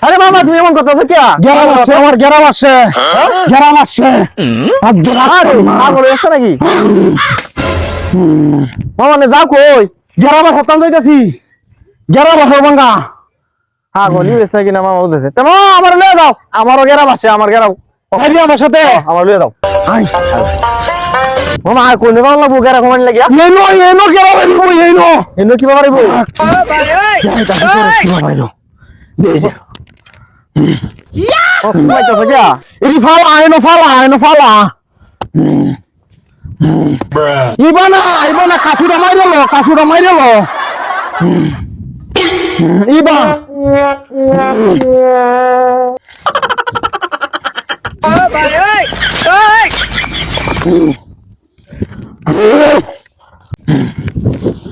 আরে মামা তুমি এমন কথা আছে কি গেরাম আছে আমার গেরাম আছে গেরাম আছে পাগল হয়েছে নাকি মামা নে যাও কই গেরাম হতাম যাইতাছি গেরাম আছে বাঙ্গা পাগল হয়েছে কিনা মামা বলতেছে তো মামা আমার লয়ে যাও আমারও গেরাম আছে আমার গেরাম আইবি আমার সাথে আমার লয়ে যাও আই মামা আর কোনে ভালো লাগবো গেরাম কমানি লাগিয়া এনো গেরাম আইবো এনো এনে কি বাবা আইবো ও কইতাছ কি এরি ফালা এনো ফালা ইবানা কাছুরা মাইরলো ইবা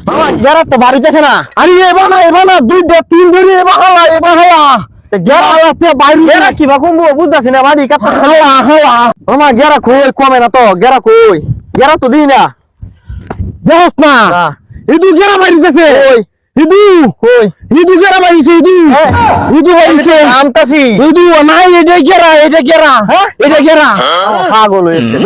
মামা গেরা তো বাড়িতেছে না আরে এবানা দুইটা তিন ধরে এবা গেরা কি বা কমবো বুঝতাছি না বাড়ি কাটতে মামা গেরা কই কমে না তো গেরা কই গেরা তো দিই না দেখছ না ইদু গেরা মারিতেছে কই ইদু কই ইদু গেরা মারিছে ইদু মারিছে আমতাছি ইদু নাই এটা গেরা হ্যাঁ এটা গেরা পাগল হয়েছে